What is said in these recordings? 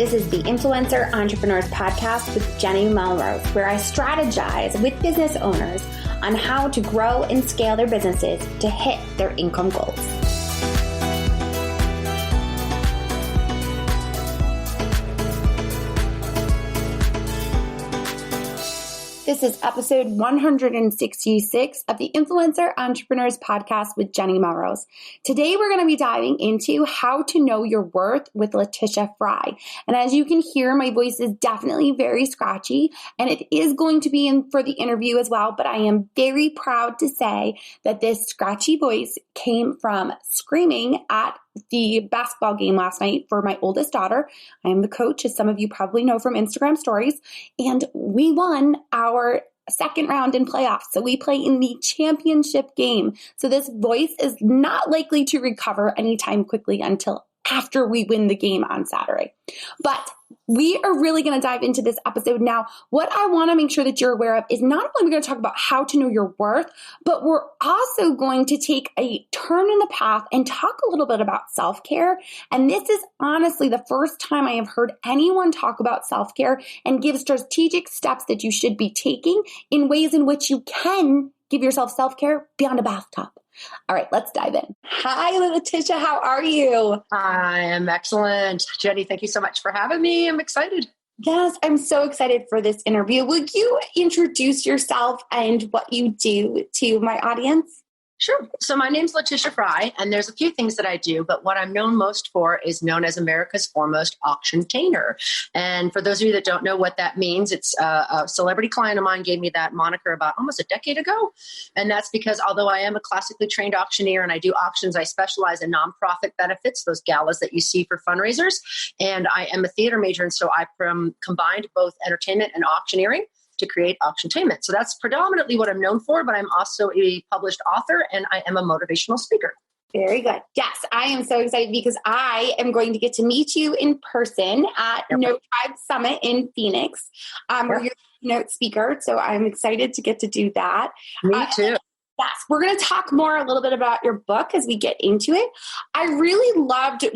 This is the Influencer Entrepreneurs Podcast with Jenny Melrose, where I strategize with business owners on how to grow and scale their businesses to hit their income goals. This is episode 166 of the Influencer Entrepreneurs Podcast with Jenny Melrose. Today, we're going to be diving into how to know your worth with Letitia Frye. And as you can hear, my voice is definitely very scratchy, and it is going to be in for the interview as well. But I am very proud to say that this scratchy voice came from screaming at the basketball game last night for my oldest daughter. I am the coach, as some of you probably know from Instagram stories, and we won our second round in playoffs. So we play in the championship game. So this voice is not likely to recover anytime quickly until after we win the game on Saturday. But we are really going to dive into this episode now. What I want to make sure that you're aware of is not only are we going to talk about how to know your worth, but we're also going to take a turn in the path and talk a little bit about self-care. And this is honestly the first time I have heard anyone talk about self-care and give strategic steps that you should be taking in ways in which you can give yourself self-care beyond a bathtub. All right, let's dive in. Hi, Letitia. How are you? I am excellent. Jenny, thank you so much for having me. I'm excited. Yes, I'm so excited for this interview. Would you introduce yourself and what you do to my audience? Sure. So my name's Letitia Frye, and there's a few things that I do, but what I'm known most for is known as America's foremost auctiontainment. And for those of you that don't know what that means, it's a celebrity client of mine gave me that moniker about almost a decade ago. And that's because although I am a classically trained auctioneer and I do auctions, I specialize in nonprofit benefits, those galas that you see for fundraisers. And I am a theater major, and so I combined both entertainment and auctioneering to create auctiontainment. So that's predominantly what I'm known for, but I'm also a published author and I am a motivational speaker. Very good. Yes, I am so excited because I am going to get to meet you in person at No Tribe Summit in Phoenix, where you're a keynote speaker. So I'm excited to get to do that. Me too. Yes, we're going to talk more a little bit about your book as we get into it. I really loved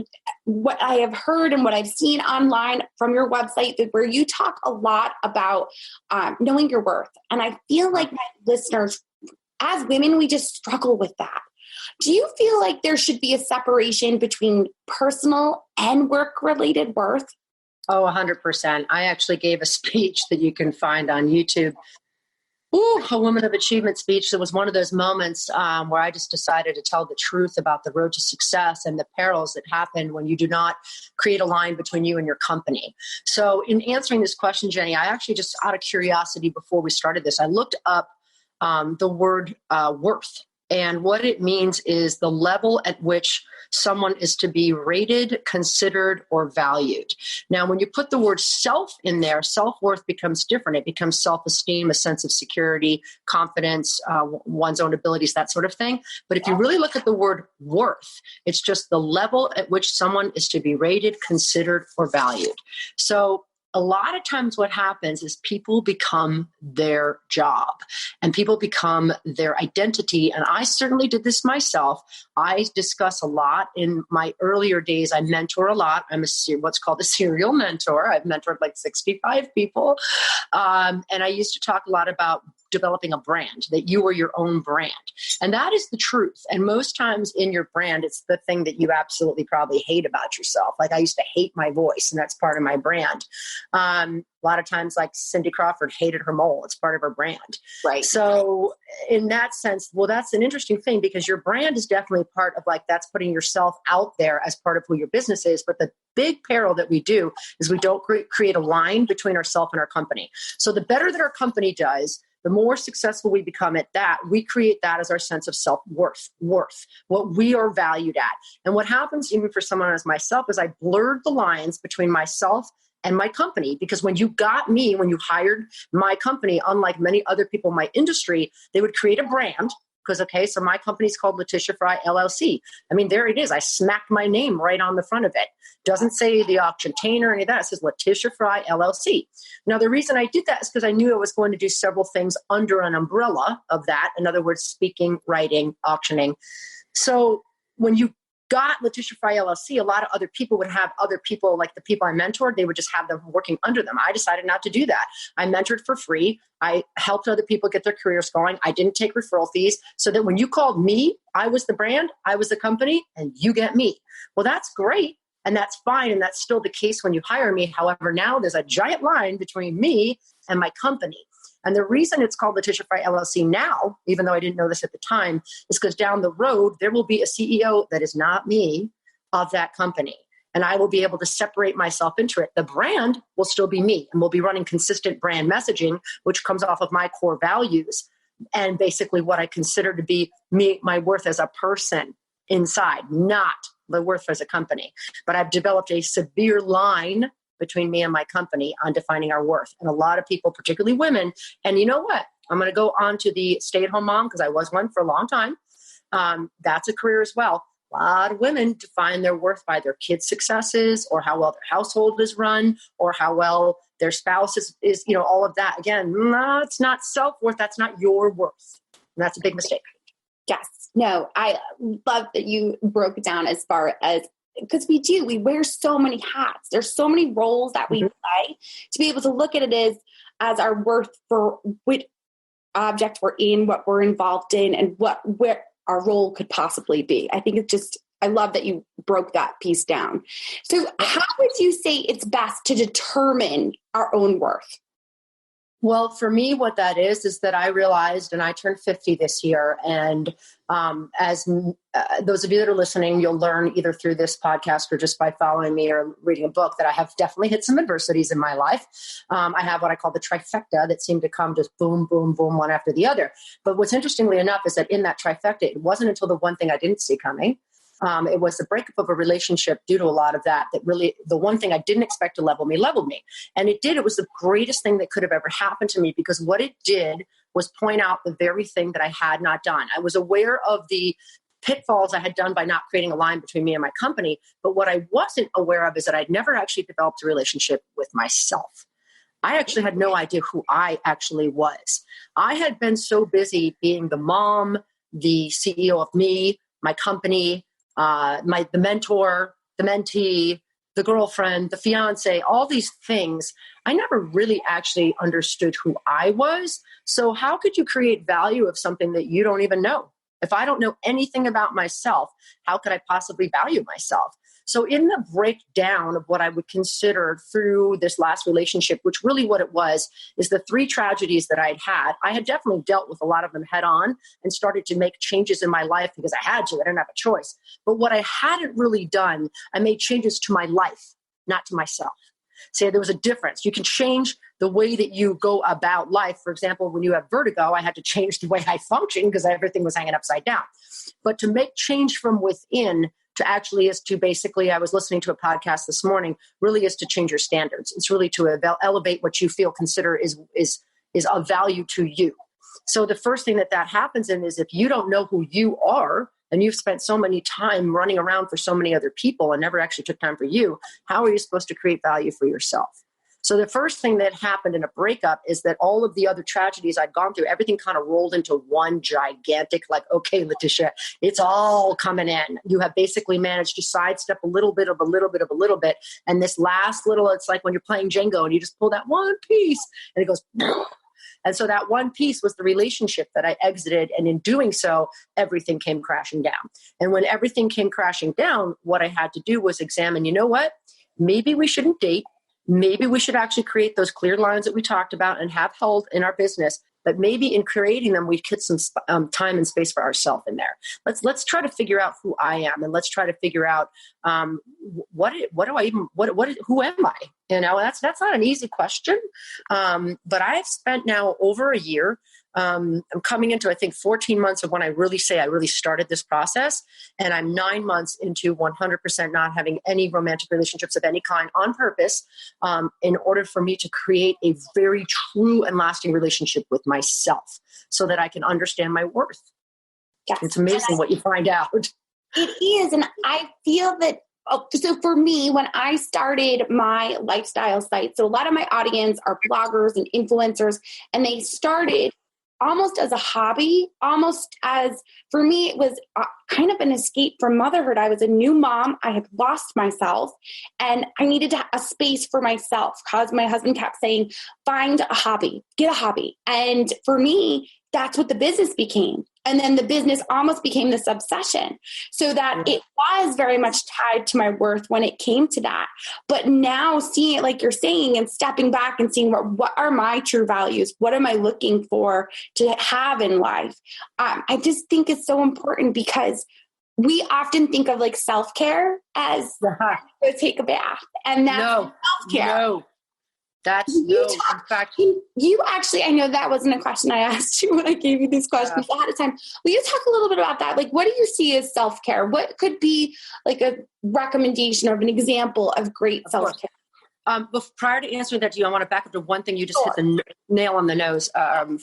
what I have heard and what I've seen online from your website, where you talk a lot about knowing your worth. And I feel like my listeners, as women, we just struggle with that. Do you feel like there should be a separation between personal and work-related worth? Oh, 100%. I actually gave a speech that you can find on YouTube. A Woman of Achievement speech. That was one of those moments where I just decided to tell the truth about the road to success and the perils that happen when you do not create a line between you and your company. So in answering this question, Jenny, I actually just out of curiosity before we started this, I looked up the word worth. And what it means is the level at which someone is to be rated, considered, or valued. Now, when you put the word self in there, self-worth becomes different. It becomes self-esteem, a sense of security, confidence, one's own abilities, that sort of thing. But if you really look at the word worth, it's just the level at which someone is to be rated, considered, or valued. So a lot of times what happens is people become their job and people become their identity. And I certainly did this myself. I discuss a lot in my earlier days. I mentor a lot. I'm what's called a serial mentor. I've mentored like 65 people. And I used to talk a lot about developing a brand, that you are your own brand. And that is the truth. And most times in your brand, it's the thing that you absolutely probably hate about yourself. Like I used to hate my voice, and that's part of my brand. A lot of times, like Cindy Crawford hated her mole. It's part of her brand. Right. So in that sense, well, that's an interesting thing because your brand is definitely part of like, that's putting yourself out there as part of who your business is. But the big peril that we do is we don't create a line between ourselves and our company. So the better that our company does, the more successful we become at that, we create that as our sense of self-worth, what we are valued at. And what happens even for someone as myself is I blurred the lines between myself and my company. Because when you got me, when you hired my company, unlike many other people in my industry, they would create a brand. Because, okay, so my company's called Letitia Frye, LLC. I mean, there it is. I smacked my name right on the front of it. Doesn't say the auctiontainment or any of that. It says Letitia Frye, LLC. Now, the reason I did that is because I knew I was going to do several things under an umbrella of that. In other words, speaking, writing, auctioning. So when you got Letitia Frye LLC, a lot of other people would have other people, like the people I mentored, they would just have them working under them. I decided not to do that. I mentored for free. I helped other people get their careers going. I didn't take referral fees, so that when you called me, I was the brand, I was the company, and you get me. Well, that's great. And that's fine. And that's still the case when you hire me. However, now there's a giant line between me and my company. And the reason it's called Letitia Frye LLC now, even though I didn't know this at the time, is because down the road, there will be a CEO that is not me of that company. And I will be able to separate myself into it. The brand will still be me, and we'll be running consistent brand messaging, which comes off of my core values and basically what I consider to be me, my worth as a person inside, not the worth as a company. But I've developed a severe line between me and my company on defining our worth. And a lot of people, particularly women, and you know what? I'm going to go on to the stay-at-home mom because I was one for a long time. That's a career as well. A lot of women define their worth by their kids' successes, or how well their household is run, or how well their spouse is, all of that. Again, no, it's not self-worth. That's not your worth. And that's a big mistake. Yes. No, I love that you broke it down as far as, because we wear so many hats. There's so many roles that we play, to be able to look at it as our worth for which object we're in, what we're involved in, and where our role could possibly be. I think I love that you broke that piece down. So how would you say it's best to determine our own worth? Well, for me, what that is that I realized, and I turned 50 this year. And as those of you that are listening, you'll learn either through this podcast or just by following me or reading a book, that I have definitely hit some adversities in my life. I have what I call the trifecta that seemed to come just boom, boom, boom, one after the other. But what's interestingly enough is that in that trifecta, it wasn't until the one thing I didn't see coming. It was the breakup of a relationship due to a lot of that really, the one thing I didn't expect to leveled me. And it did. It was the greatest thing that could have ever happened to me, because what it did was point out the very thing that I had not done. I was aware of the pitfalls I had done by not creating a line between me and my company. But what I wasn't aware of is that I'd never actually developed a relationship with myself. I actually had no idea who I actually was. I had been so busy being the mom, the CEO of me, my company, the mentor, the mentee, the girlfriend, the fiance, all these things. I never really actually understood who I was. So how could you create value of something that you don't even know? If I don't know anything about myself, how could I possibly value myself? So in the breakdown of what I would consider through this last relationship, which really what it was, is the three tragedies that I'd had. I had definitely dealt with a lot of them head on and started to make changes in my life because I had to. I didn't have a choice. But what I hadn't really done, I made changes to my life, not to myself. So there was a difference. You can change the way that you go about life. For example, when you have vertigo, I had to change the way I function because everything was hanging upside down. But to make change from within to actually is to basically, I was listening to a podcast this morning, really is to change your standards. It's really to elevate what you consider is of value to you. So the first thing that happens in is if you don't know who you are, and you've spent so many time running around for so many other people and never actually took time for you, how are you supposed to create value for yourself? So the first thing that happened in a breakup is that all of the other tragedies I'd gone through, everything kind of rolled into one gigantic, like, okay, Letitia, it's all coming in. You have basically managed to sidestep a little bit. And this last little, it's like when you're playing Jenga and you just pull that one piece and it goes, and so that one piece was the relationship that I exited. And in doing so, everything came crashing down. And when everything came crashing down, what I had to do was examine, you know what? Maybe we shouldn't date. Maybe we should actually create those clear lines that we talked about and have held in our business. But maybe in creating them, we put some time and space for ourselves in there. Let's try to figure out who I am, and let's try to figure out who am I? That's not an easy question. But I have spent now over a year. I'm coming into, I think, 14 months of when I really started this process. And I'm 9 months into 100% not having any romantic relationships of any kind on purpose, in order for me to create a very true and lasting relationship with myself so that I can understand my worth. Yes. It's amazing what you find out. It is. And I feel that, so for me, when I started my lifestyle site, so a lot of my audience are bloggers and influencers, and they started almost as a hobby, almost as, for me, it was kind of an escape from motherhood. I was a new mom. I had lost myself and I needed a space for myself because my husband kept saying, find a hobby, get a hobby. And for me, that's what the business became. And then the business almost became this obsession, so that it was very much tied to my worth when it came to that. But now seeing it like you're saying and stepping back and seeing what are my true values? What am I looking for to have in life? I just think it's so important because we often think of like self-care as go take a bath. And that's self-care. No. That's in fact, you actually, I know that wasn't a question I asked you when I gave you these questions ahead of time. Will you talk a little bit about that? Like, what do you see as self-care? What could be like a recommendation or an example of great self-care? But prior to answering that to you, I want to back up to one thing you just hit the nail on the nose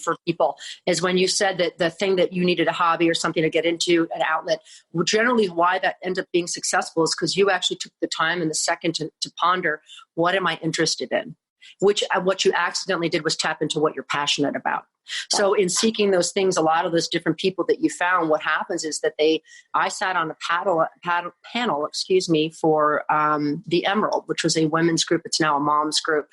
for people, is when you said that the thing that you needed a hobby or something to get into, an outlet. Generally, why that ended up being successful is because you actually took the time and the second to ponder, what am I interested in? Which what you accidentally did was tap into what you're passionate about. So in seeking those things, a lot of those different people that you found, what happens is that I sat on a panel, for the Emerald, which was a women's group. It's now a mom's group.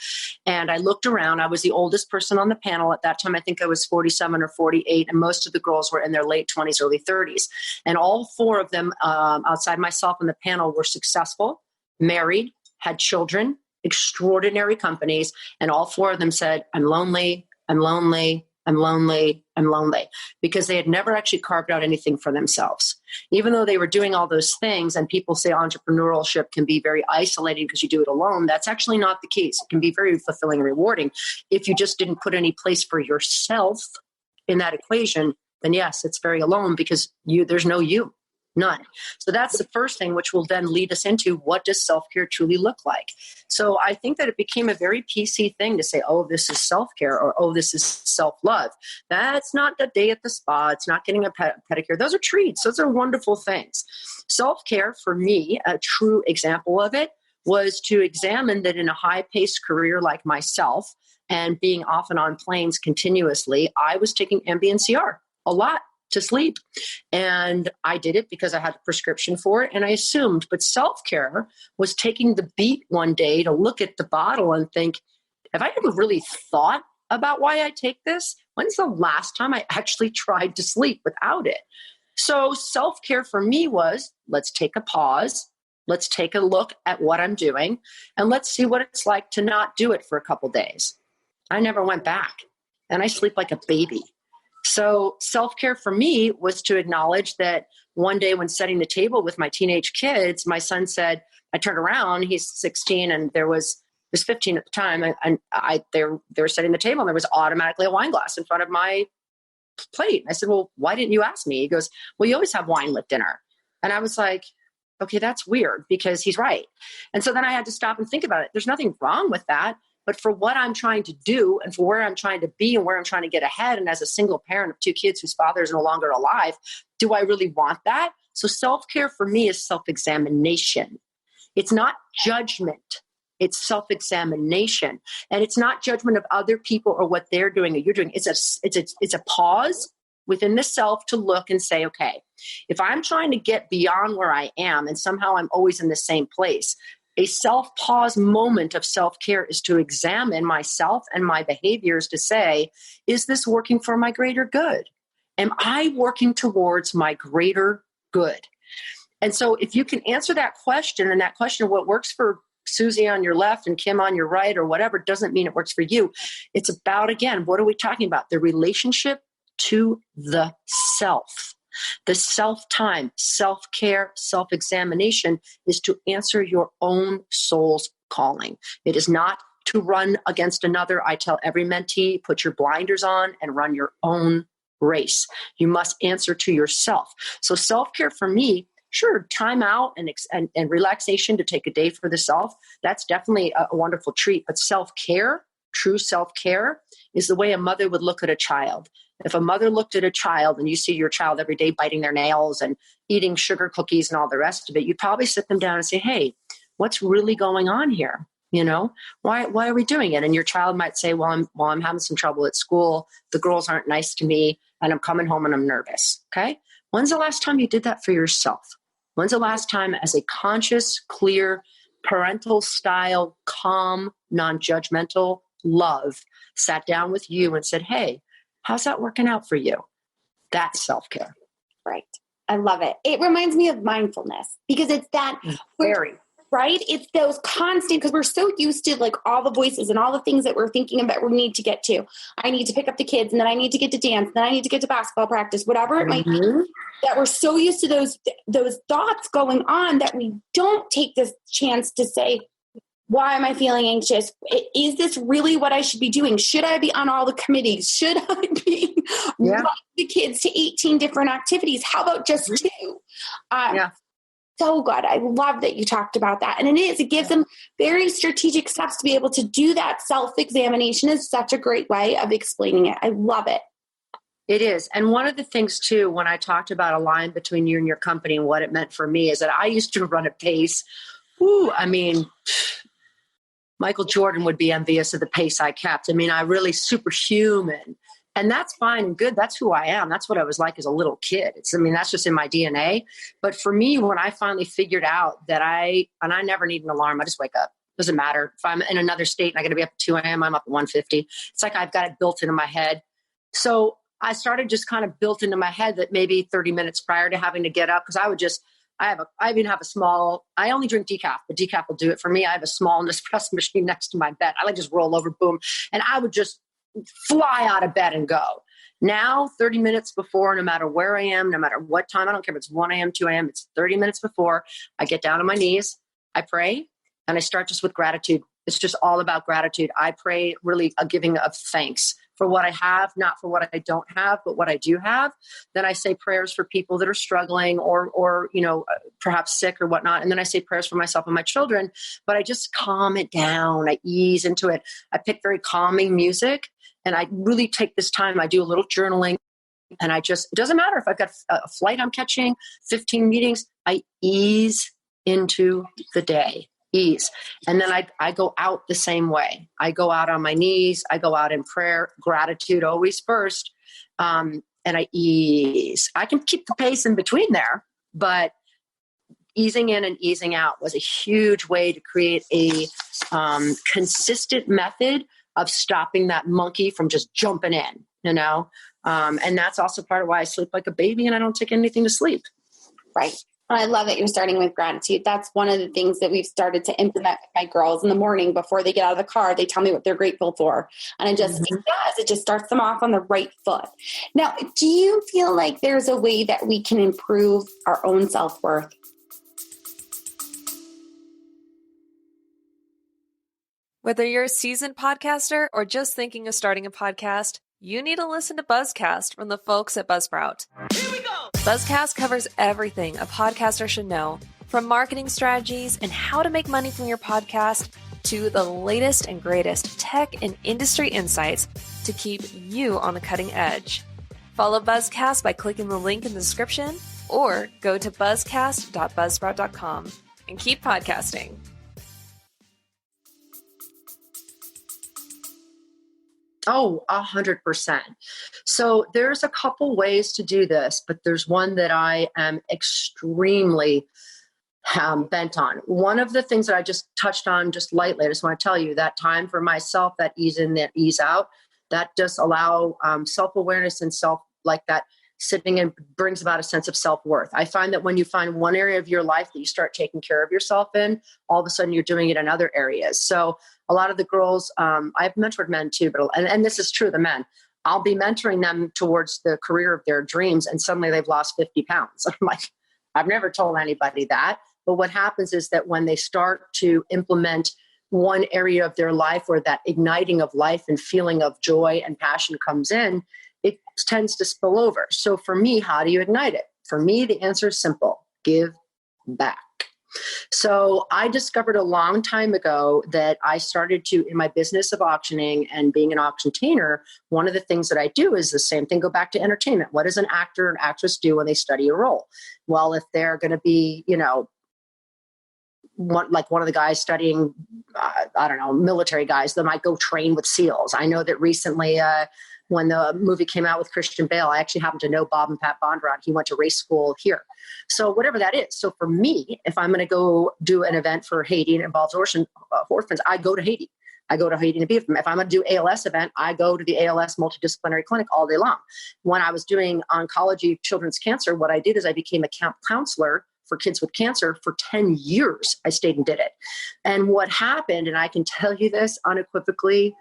And I looked around. I was the oldest person on the panel at that time. I think I was 47 or 48. And most of the girls were in their late 20s, early 30s. And all four of them, outside myself on the panel, were successful, married, had children, extraordinary companies, and all four of them said, I'm lonely, I'm lonely, I'm lonely, I'm lonely, because they had never actually carved out anything for themselves. Even though they were doing all those things, and people say entrepreneurship can be very isolating because you do it alone, that's actually not the case. It can be very fulfilling and rewarding. If you just didn't put any place for yourself in that equation, then yes, it's very alone because there's no you. None. So that's the first thing, which will then lead us into, what does self-care truly look like? So I think that it became a very PC thing to say, oh, this is self-care, or oh, this is self-love. That's not a day at the spa. It's not getting a pedicure. Those are treats. Those are wonderful things. Self-care, for me, a true example of it was to examine that in a high-paced career like myself and being off and on planes continuously, I was taking Ambien CR a lot to sleep. And I did it because I had a prescription for it and I assumed. But self-care was taking the beat one day to look at the bottle and think, have I ever really thought about why I take this? When's the last time I actually tried to sleep without it? So self-care for me was, let's take a pause. Let's take a look at what I'm doing and let's see what it's like to not do it for a couple days. I never went back and I sleep like a baby. So self-care for me was to acknowledge that one day when setting the table with my teenage kids, my son said, I turned around, he's 16 and there was 15 at the time. And they were setting the table and there was automatically a wine glass in front of my plate. I said, well, why didn't you ask me? He goes, well, you always have wine with dinner. And I was like, okay, that's weird because he's right. And so then I had to stop and think about it. There's nothing wrong with that. But for what I'm trying to do and for where I'm trying to be and where I'm trying to get ahead, and as a single parent of two kids whose father is no longer alive, do I really want that? So self-care for me is self-examination. It's not judgment. It's self-examination. And it's not judgment of other people or what they're doing or you're doing. It's a pause within the self to look and say, okay, if I'm trying to get beyond where I am and somehow I'm always in the same place, a self-pause moment of self-care is to examine myself and my behaviors to say, is this working for my greater good? Am I working towards my greater good? And so if you can answer that question, and that question of what works for Susie on your left and Kim on your right or whatever doesn't mean it works for you. It's about, again, what are we talking about? The relationship to the self. The self-time, self-care, self-examination is to answer your own soul's calling. It is not to run against another. I tell every mentee, put your blinders on and run your own race. You must answer to yourself. So self-care for me, sure, time out and relaxation to take a day for the self, that's definitely a wonderful treat. But self-care, true self-care, is the way a mother would look at a child. If a mother looked at a child and you see your child every day biting their nails and eating sugar cookies and all the rest of it, you'd probably sit them down and say, hey, what's really going on here? Why are we doing it? And your child might say, well, I'm having some trouble at school. The girls aren't nice to me and I'm coming home and I'm nervous. Okay. When's the last time you did that for yourself? When's the last time, as a conscious, clear, parental style, calm, non-judgmental love, sat down with you and said, hey, how's that working out for you? That's self-care. Right. I love it. It reminds me of mindfulness because it's that very. Right? It's those constant, because we're so used to like all the voices and all the things that we're thinking about we need to get to. I need to pick up the kids and then I need to get to dance and then I need to get to basketball practice, whatever it might be. That we're so used to those thoughts going on that we don't take this chance to say, why am I feeling anxious? Is this really what I should be doing? Should I be on all the committees? Should I be running the kids to 18 different activities? How about just 2? So good. I love that you talked about that. And it gives them very strategic steps to be able to do that. Self-examination is such a great way of explaining it. I love it. It is. And one of the things too, when I talked about a line between you and your company and what it meant for me is that I used to run a pace. Michael Jordan would be envious of the pace I kept. I really superhuman. And that's fine and good. That's who I am. That's what I was like as a little kid. That's just in my DNA. But for me, when I finally figured out that I never need an alarm, I just wake up. Doesn't matter. If I'm in another state and I got to be up at 2 a.m., I'm up at 1:50. It's like I've got it built into my head. So I started just kind of built into my head that maybe 30 minutes prior to having to get up, because I even have a small, I only drink decaf, but decaf will do it for me. I have a small Nespresso machine next to my bed. I like just roll over, boom. And I would just fly out of bed and go. Now, 30 minutes before, no matter where I am, no matter what time, I don't care if it's 1 a.m., 2 a.m., it's 30 minutes before, I get down on my knees, I pray, and I start just with gratitude. It's just all about gratitude. I pray really a giving of thanks for what I have, not for what I don't have, but what I do have. Then I say prayers for people that are struggling or perhaps sick or whatnot. And then I say prayers for myself and my children, but I just calm it down. I ease into it. I pick very calming music and I really take this time. I do a little journaling and it doesn't matter if I've got a flight I'm catching, 15 meetings, I ease into the day. Ease. And then I go out the same way. I go out on my knees. I go out in prayer, gratitude always first. And I ease. I can keep the pace in between there, but easing in and easing out was a huge way to create a consistent method of stopping that monkey from just jumping in, and that's also part of why I sleep like a baby and I don't take anything to sleep. Right. I love that you're starting with gratitude. That's one of the things that we've started to implement with my girls in the morning before they get out of the car. They tell me what they're grateful for. And it just starts them off on the right foot. Now, do you feel like there's a way that we can improve our own self-worth? Whether you're a seasoned podcaster or just thinking of starting a podcast, you need to listen to Buzzcast from the folks at Buzzsprout. Here we go! Buzzcast covers everything a podcaster should know, from marketing strategies and how to make money from your podcast to the latest and greatest tech and industry insights to keep you on the cutting edge. Follow Buzzcast by clicking the link in the description or go to buzzcast.buzzsprout.com and keep podcasting. Oh, 100%. So there's a couple ways to do this, but there's one that I am extremely bent on. One of the things that I just touched on just lightly, I just want to tell you that time for myself, that ease in, that ease out, that just allow self-awareness and like that sitting in brings about a sense of self-worth. I find that when you find one area of your life that you start taking care of yourself in, all of a sudden you're doing it in other areas. So a lot of the girls, I've mentored men too, but and this is true of the men. I'll be mentoring them towards the career of their dreams, and suddenly they've lost 50 pounds. I'm like, I've never told anybody that. But what happens is that when they start to implement one area of their life where that igniting of life and feeling of joy and passion comes in, it tends to spill over. So for me, how do you ignite it? For me, the answer is simple: give back. So I discovered a long time ago that I started to, in my business of auctioning and being an auctiontainer, one of the things that I do is the same thing. Go back to entertainment. What does an actor and actress do when they study a role? Well, if they're going to be, one of the guys studying, I don't know, military guys that might go train with SEALs. I know that recently, when the movie came out with Christian Bale, I actually happen to know Bob and Pat Bondurant. He went to race school here. So whatever that is. So for me, if I'm going to go do an event for Haiti and it involves orphans, I go to Haiti. I go to Haiti to be with them. If I'm going to do ALS event, I go to the ALS multidisciplinary clinic all day long. When I was doing oncology children's cancer, what I did is I became a camp counselor for kids with cancer for 10 years. I stayed and did it. And what happened, and I can tell you this unequivocally,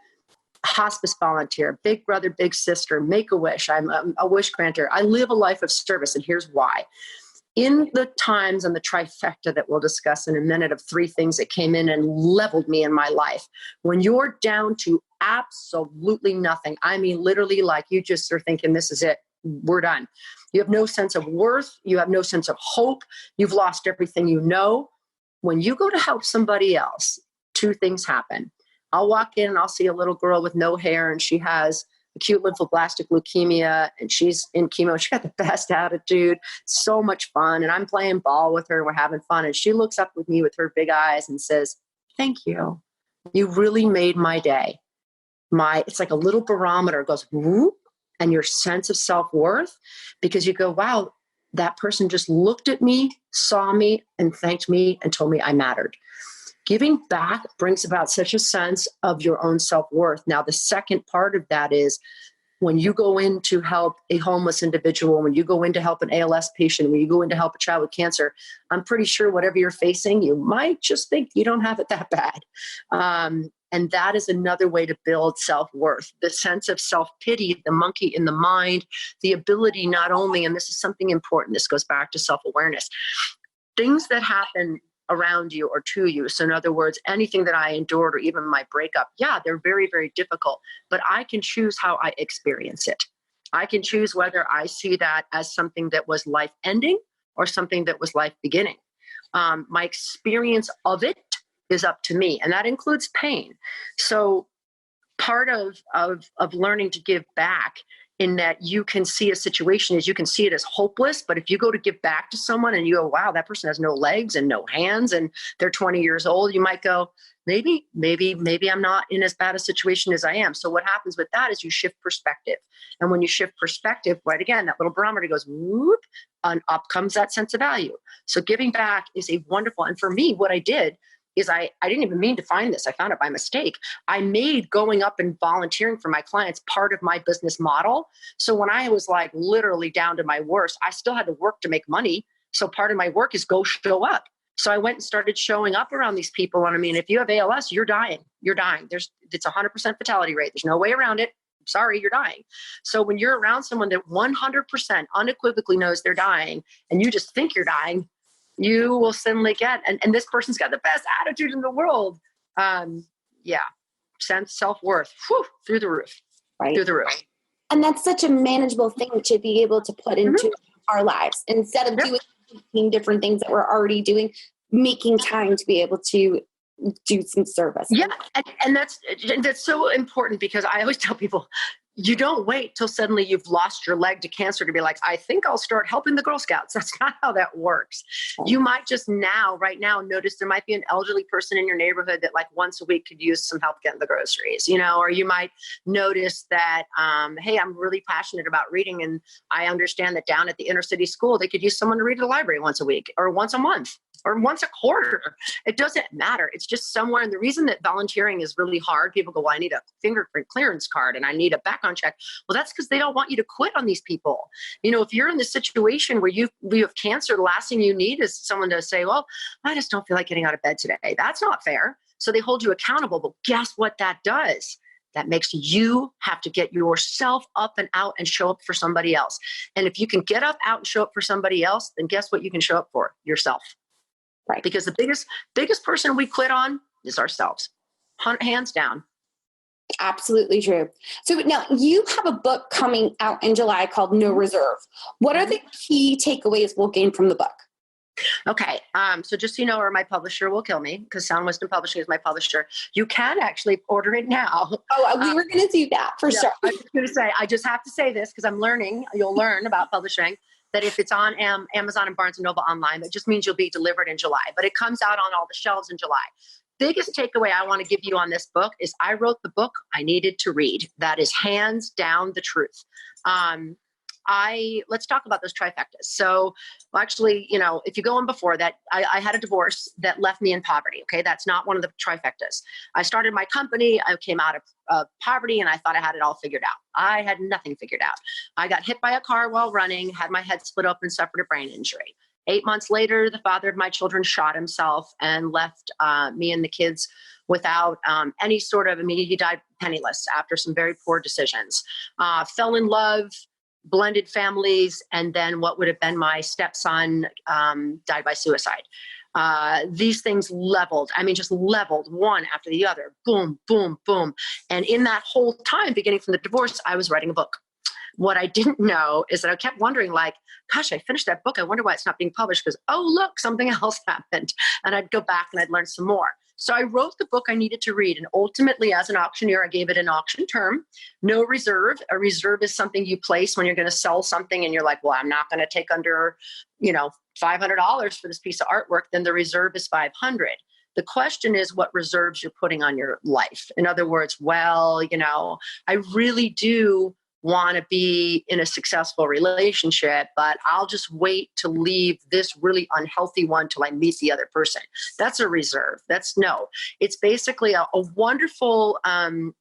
hospice volunteer, big brother, big sister, Make-A-Wish. I'm a wish granter. I live a life of service. And here's why. In the times and the trifecta that we'll discuss in a minute of 3 things that came in and leveled me in my life, when you're down to absolutely nothing, I mean, literally like you just are thinking, this is it, we're done. You have no sense of worth. You have no sense of hope. You've lost everything you know. When you go to help somebody else, 2 things happen. I'll walk in and I'll see a little girl with no hair and she has acute lymphoblastic leukemia and she's in chemo. She got the best attitude, so much fun. And I'm playing ball with her. We're having fun. And she looks up with me with her big eyes and says, thank you. You really made my day. It's like a little barometer goes whoop, and your sense of self-worth, because you go, wow, that person just looked at me, saw me, and thanked me and told me I mattered. Giving back brings about such a sense of your own self-worth. Now, the second part of that is when you go in to help a homeless individual, when you go in to help an ALS patient, when you go in to help a child with cancer, I'm pretty sure whatever you're facing, you might just think you don't have it that bad. And that is another way to build self-worth, the sense of self-pity, the monkey in the mind, the ability not only, and this is something important, this goes back to self-awareness, things that happen around you or to you. So in other words, anything that I endured or even my breakup, yeah, they're very, very difficult, but I can choose how I experience it. I can choose whether I see that as something that was life ending or something that was life beginning. My experience of it is up to me, and that includes pain. So part of learning to give back in that you can see a situation is you can see it as hopeless, but if you go to give back to someone and you go, wow, that person has no legs and no hands and they're 20 years old, you might go, maybe I'm not in as bad a situation as I am. So what happens with that is you shift perspective. And when you shift perspective, right, again, that little barometer goes whoop, and up comes that sense of value. So giving back is a wonderful, and for me, what I did is I didn't even mean to find this. I found it by mistake. I made going up and volunteering for my clients part of my business model. So when I was like literally down to my worst, I still had to work to make money. So part of my work is go show up. So I went and started showing up around these people. And I mean, if you have ALS, you're dying. You're dying. It's 100% fatality rate. There's no way around it. Sorry, you're dying. So when you're around someone that 100% unequivocally knows they're dying and you just think you're dying, you will suddenly get, and this person's got the best attitude in the world. Sense self-worth, through the roof, right? Through the roof. And that's such a manageable thing to be able to put into our lives instead of doing 15 different things that we're already doing, making time to be able to do some service. Yeah. And that's so important because I always tell people, you don't wait till suddenly you've lost your leg to cancer to be like, I think I'll start helping the Girl Scouts. That's not how that works. You might just right now notice there might be an elderly person in your neighborhood that like once a week could use some help getting the groceries, or you might notice that, hey, I'm really passionate about reading. And I understand that down at the inner city school, they could use someone to read at the library once a week or once a month or once a quarter. It doesn't matter. It's just somewhere. And the reason that volunteering is really hard, people go, well, I need a fingerprint clearance card and I need a background check. Well, that's because they don't want you to quit on these people. If you're in this situation where you have cancer, the last thing you need is someone to say, well, I just don't feel like getting out of bed today. That's not fair. So they hold you accountable. But guess what that does? That makes you have to get yourself up and out and show up for somebody else. And if you can get up, out and show up for somebody else, then guess what you can show up for? Yourself. Right. Because the biggest person we quit on is ourselves. Hands down. Absolutely true. So now you have a book coming out in July called No Reserve. What are the key takeaways we'll gain from the book? Okay. So just so you know, or my publisher will kill me because Sound Wisdom Publishing is my publisher. You can actually order it now. Oh, we were going to do that for sure. I was going to say, I just have to say this because I'm learning. You'll learn about publishing. that if it's on Amazon and Barnes & Noble online, that just means you'll be delivered in July, but it comes out on all the shelves in July. Biggest takeaway I want to give you on this book is I wrote the book I needed to read. That is hands down the truth. Let's talk about those trifectas. So actually, if you go on before that, I had a divorce that left me in poverty. Okay. That's not one of the trifectas. I started my company. I came out of poverty and I thought I had it all figured out. I had nothing figured out. I got hit by a car while running, had my head split open, suffered a brain injury. 8 months later, the father of my children shot himself and left me and the kids without any sort of, he died penniless after some very poor decisions. Fell in love, blended families, and then what would have been my stepson died by suicide. These things leveled, just leveled one after the other. Boom, boom, boom. And in that whole time, beginning from the divorce, I was writing a book. What I didn't know is that I kept wondering, gosh, I finished that book. I wonder why it's not being published because, oh, look, something else happened. And I'd go back and I'd learn some more. So I wrote the book I needed to read. And ultimately, as an auctioneer, I gave it an auction term, no reserve. A reserve is something you place when you're going to sell something and you're like, well, I'm not going to take under, $500 for this piece of artwork. Then the reserve is $500. The question is what reserves you're putting on your life. In other words, I really do want to be in a successful relationship, but I'll just wait to leave this really unhealthy one till I meet the other person. That's a reserve. It's basically a wonderful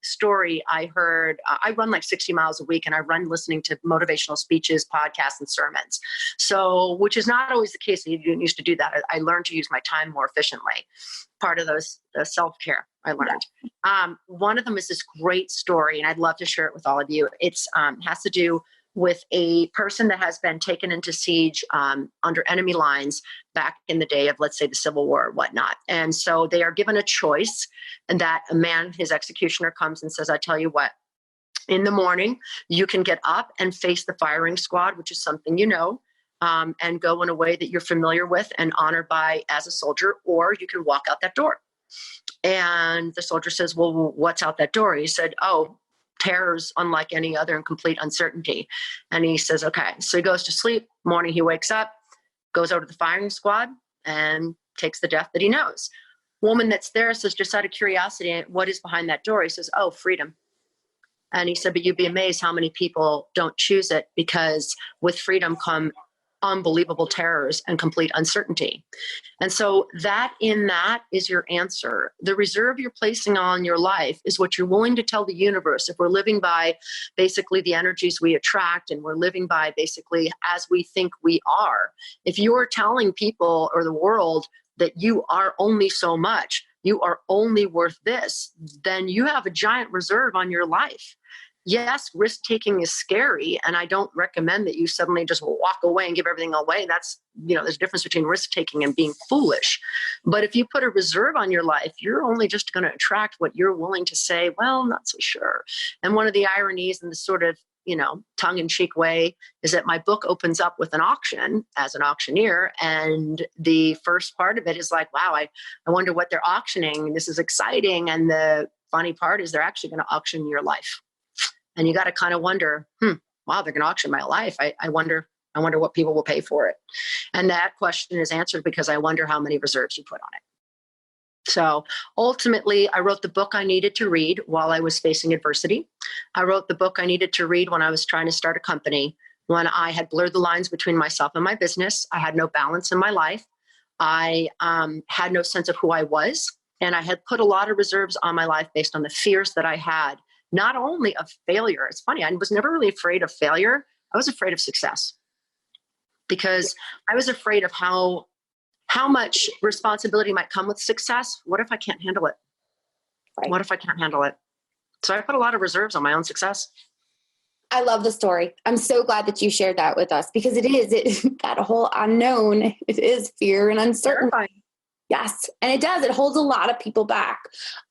story I heard. I run like 60 miles a week and I run listening to motivational speeches, podcasts, and sermons. So, which is not always the case. I didn't used to do that. I learned to use my time more efficiently. Part of those self-care I learned. One of them is this great story, and I'd love to share it with all of you. It's has to do with a person that has been taken into siege under enemy lines back in the day of, let's say, the Civil War or whatnot. And so they are given a choice, and that a man, his executioner, comes and says, I tell you what, in the morning, you can get up and face the firing squad, which is something and go in a way that you're familiar with and honored by as a soldier, or you can walk out that door. And the soldier says, well, what's out that door? He said, oh, terror's unlike any other and complete uncertainty. And he says, okay. So he goes to sleep. Morning, he wakes up, goes over to the firing squad and takes the death that he knows. Woman that's there says, just out of curiosity, what is behind that door? He says, oh, freedom. And he said, but you'd be amazed how many people don't choose it, because with freedom come unbelievable terrors and complete uncertainty. And so that is your answer. The reserve you're placing on your life is what you're willing to tell the universe. If we're living by basically the energies we attract, and we're living by basically as we think we are, if you're telling people or the world that you are only so much, you are only worth this, then you have a giant reserve on your life. Yes, risk-taking is scary, and I don't recommend that you suddenly just walk away and give everything away. That's, there's a difference between risk-taking and being foolish. But if you put a reserve on your life, you're only just going to attract what you're willing to say, well, not so sure. And one of the ironies in the sort of, tongue-in-cheek way is that my book opens up with an auction as an auctioneer. And the first part of it is like, wow, I wonder what they're auctioning. This is exciting. And the funny part is they're actually going to auction your life. And you got to kind of wonder, wow, they're going to auction my life. I wonder what people will pay for it. And that question is answered because I wonder how many reserves you put on it. So ultimately, I wrote the book I needed to read while I was facing adversity. I wrote the book I needed to read when I was trying to start a company, when I had blurred the lines between myself and my business. I had no balance in my life. I had no sense of who I was. And I had put a lot of reserves on my life based on the fears that I had. Not only of failure. It's funny. I was never really afraid of failure. I was afraid of success, because I was afraid of how much responsibility might come with success. What if I can't handle it? Right. What if I can't handle it? So I put a lot of reserves on my own success. I love the story. I'm so glad that you shared that with us, because that whole unknown, it is fear and uncertainty. Terrifying. Yes. And it does. It holds a lot of people back.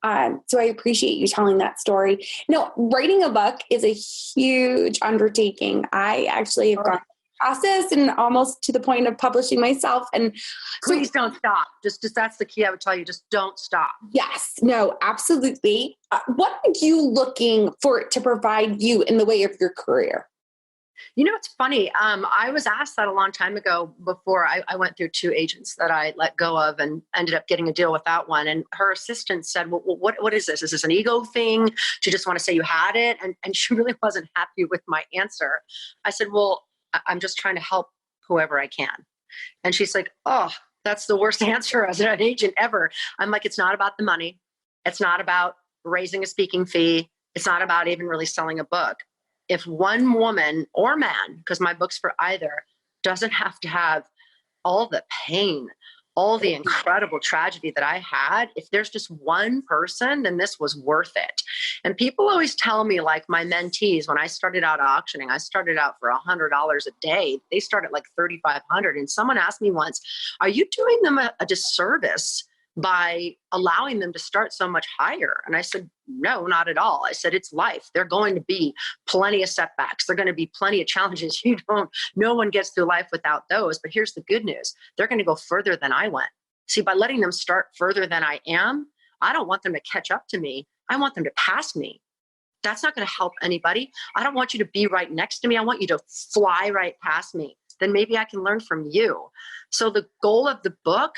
So I appreciate you telling that story. Writing a book is a huge undertaking. I actually have gone through the process and almost to the point of publishing myself. And please don't stop. Just that's the key. I would tell you, just don't stop. Yes. No, absolutely. What are you looking for it to provide you in the way of your career? It's funny. I was asked that a long time ago before I went through two agents that I let go of and ended up getting a deal without one. And her assistant said, well, what is this? Is this an ego thing? Do you just want to say you had it? And she really wasn't happy with my answer. I said, well, I'm just trying to help whoever I can. And she's like, oh, that's the worst answer as an agent ever. I'm like, it's not about the money. It's not about raising a speaking fee. It's not about even really selling a book. If one woman or man, because my book's for either, doesn't have to have all the pain, all the incredible tragedy that I had, if there's just one person, then this was worth it. And people always tell me, like my mentees, when I started out auctioning, I started out for $100 a day. They start at like $3,500. And someone asked me once, are you doing them a disservice by allowing them to start so much higher? And I said, no, not at all. I said, it's life. There are going to be plenty of setbacks. There are going to be plenty of challenges. No one gets through life without those. But here's the good news. They're going to go further than I went. See, by letting them start further than I am, I don't want them to catch up to me. I want them to pass me. That's not going to help anybody. I don't want you to be right next to me. I want you to fly right past me. Then maybe I can learn from you. So the goal of the book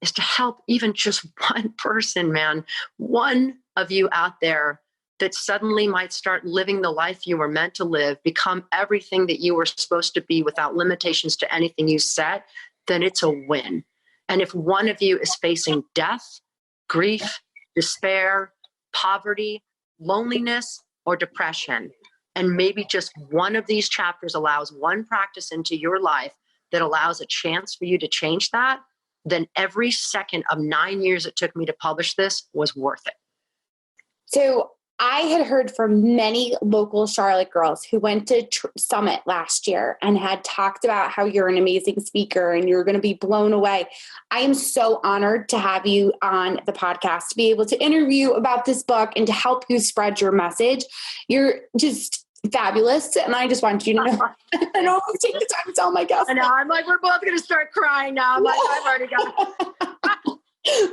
is to help even just one person, man, one of you out there that suddenly might start living the life you were meant to live, become everything that you were supposed to be without limitations to anything you set, then it's a win. And if one of you is facing death, grief, despair, poverty, loneliness, or depression, and maybe just one of these chapters allows one practice into your life that allows a chance for you to change that, then every second of 9 years it took me to publish this was worth it. So I had heard from many local Charlotte girls who went to Summit last year and had talked about how you're an amazing speaker and you're going to be blown away. I am so honored to have you on the podcast, to be able to interview about this book and to help you spread your message. You're just fabulous. And I just want you to know, I don't always take the time to tell my guests. I know. I'm like, we're both going to start crying now. I'm like, I've already got it.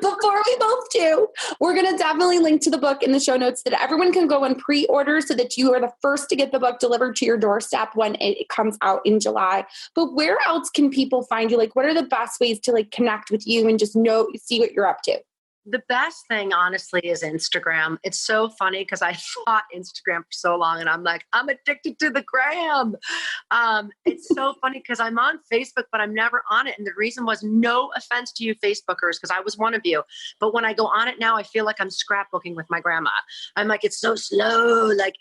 Before we both do, we're going to definitely link to the book in the show notes that everyone can go and pre-order so that you are the first to get the book delivered to your doorstep when it comes out in July. But where else can people find you? Like, what are the best ways to like connect with you and just see what you're up to? The best thing, honestly, is Instagram. It's so funny because I fought Instagram for so long and I'm like, I'm addicted to the gram. It's so funny because I'm on Facebook, but I'm never on it. And the reason was, no offense to you Facebookers, because I was one of you. But when I go on it now, I feel like I'm scrapbooking with my grandma. I'm like, it's so slow. Like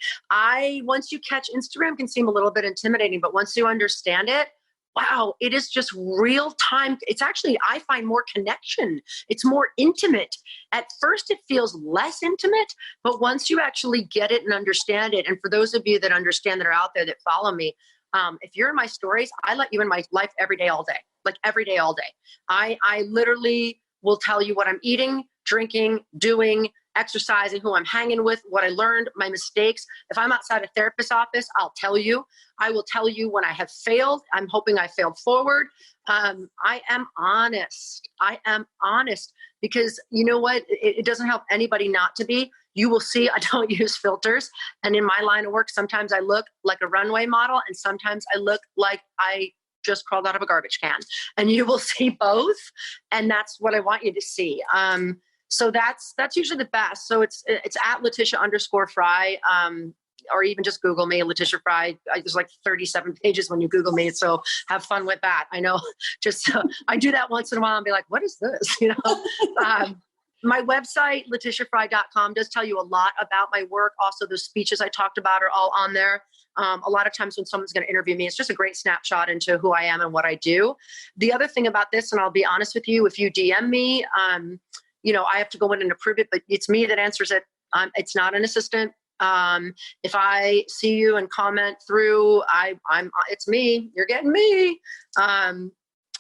once you catch Instagram, can seem a little bit intimidating, but once you understand it, wow, it is just real time. It's actually, I find more connection. It's more intimate. At first, it feels less intimate, but once you actually get it and understand it, and for those of you that understand that are out there that follow me, if you're in my stories, I let you in my life every day, all day, like every day, all day. I literally will tell you what I'm eating, drinking, doing, exercising, who I'm hanging with, what I learned, my mistakes. If I'm outside a therapist's office, I'll tell you. I will tell you when I have failed. I'm hoping I failed forward. I am honest. I am honest because you know what? It doesn't help anybody not to be. You will see I don't use filters. And in my line of work, sometimes I look like a runway model and sometimes I look like I just crawled out of a garbage can. And you will see both. And that's what I want you to see. So that's usually the best. So it's at Letitia_Frye, or even just Google me, Letitia Frye. There's like 37 pages when you Google me. So have fun with that. I know I do that once in a while and be like, what is this? My website, LetitiaFrye.com, does tell you a lot about my work. Also, those speeches I talked about are all on there. A lot of times when someone's going to interview me, it's just a great snapshot into who I am and what I do. The other thing about this, and I'll be honest with you, if you DM me, I have to go in and approve it, but it's me that answers it. It's not an assistant. If I see you and comment through, it's me, you're getting me.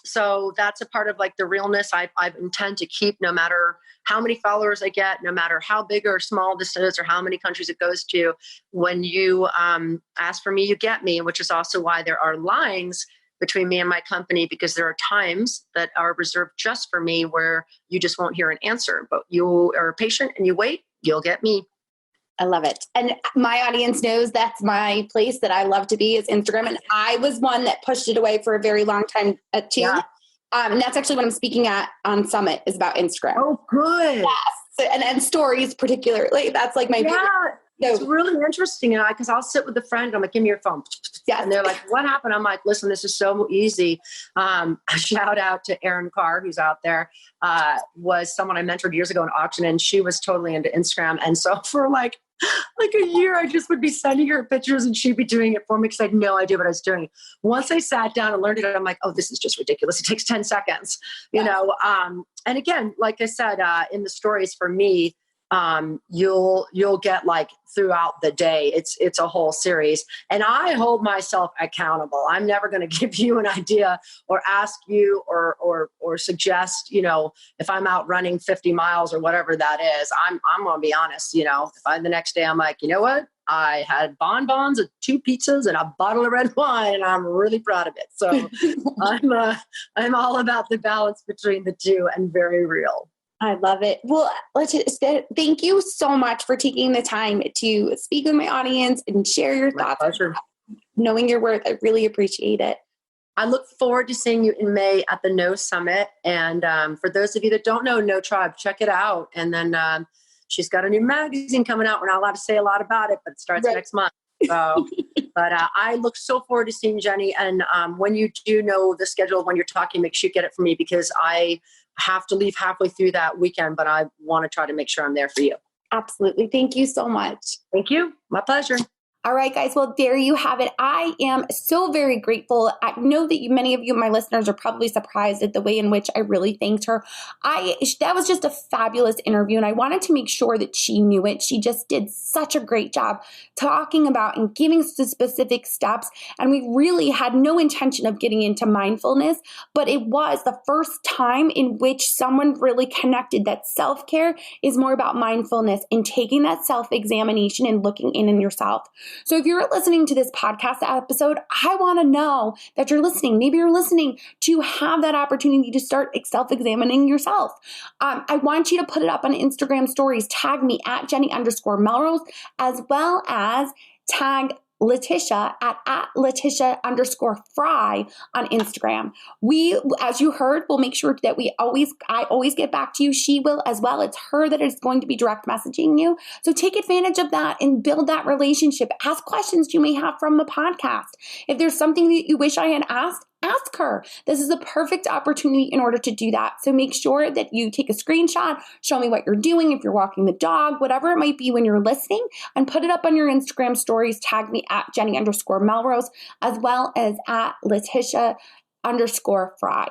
So that's a part of like the realness I intend to keep, no matter how many followers I get, no matter how big or small this is, or how many countries it goes to. When you ask for me, you get me, which is also why there are lines between me and my company, because there are times that are reserved just for me where you just won't hear an answer, but you are patient and you wait, you'll get me. I love it. And my audience knows that's my place that I love to be is Instagram. And I was one that pushed it away for a very long time too. Yeah. And that's actually what I'm speaking at on Summit is about Instagram. Oh, good. Yes. And stories particularly. That's like my favorite. It's really interesting, because I'll sit with a friend. I'm like, give me your phone. Yes. And they're like, what happened? I'm like, listen, this is so easy. Shout out to Erin Carr, who's out there, was someone I mentored years ago in auction, and she was totally into Instagram. And so for like a year, I just would be sending her pictures and she'd be doing it for me because I had no idea what I was doing. Once I sat down and learned it, I'm like, oh, this is just ridiculous. It takes 10 seconds, you know? And again, like I said, in the stories for me, you'll get like throughout the day, it's a whole series, and I hold myself accountable. I'm never going to give you an idea or ask you or suggest, if I'm out running 50 miles or whatever that is, I'm going to be honest. If the next day I'm like, you know what? I had bonbons and 2 pizzas and a bottle of red wine, and I'm really proud of it. So I'm all about the balance between the two and very real. I love it. Well, thank you so much for taking the time to speak with my audience and share your thoughts. Pleasure. Knowing your worth. I really appreciate it. I look forward to seeing you in May at the No Summit. And for those of you that don't know No Tribe, check it out. And then she's got a new magazine coming out. We're not allowed to say a lot about it, but it starts next month. So, but I look so forward to seeing Jenny. And when you do know the schedule, when you're talking, make sure you get it for me, because I have to leave halfway through that weekend, but I want to try to make sure I'm there for you. Absolutely. Thank you so much. Thank you. My pleasure. All right, guys. Well, there you have it. I am so very grateful. I know that many of you, my listeners, are probably surprised at the way in which I really thanked her. That was just a fabulous interview, and I wanted to make sure that she knew it. She just did such a great job talking about and giving specific steps. And we really had no intention of getting into mindfulness, but it was the first time in which someone really connected that self-care is more about mindfulness and taking that self-examination and looking in yourself. So if you're listening to this podcast episode, I want to know that you're listening. Maybe you're listening to have that opportunity to start self-examining yourself. I want you to put it up on Instagram stories. Tag me at Jenny_Melrose, as well as tag Letitia at Letitia_Frye on Instagram. We, as you heard, will make sure that I always get back to you. She will as well. It's her that is going to be direct messaging you. So take advantage of that and build that relationship. Ask questions you may have from the podcast. If there's something that you wish I had asked, ask her. This is a perfect opportunity in order to do that. So make sure that you take a screenshot, show me what you're doing, if you're walking the dog, whatever it might be when you're listening, and put it up on your Instagram stories. Tag me at Jenny_Melrose, as well as at Letitia_Frye.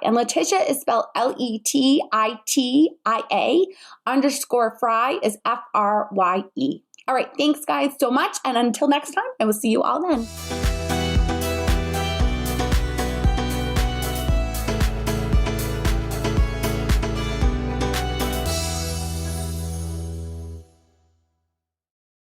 And Letitia is spelled Letitia _Frye is Frye. All right. Thanks, guys, so much. And until next time, I will see you all then.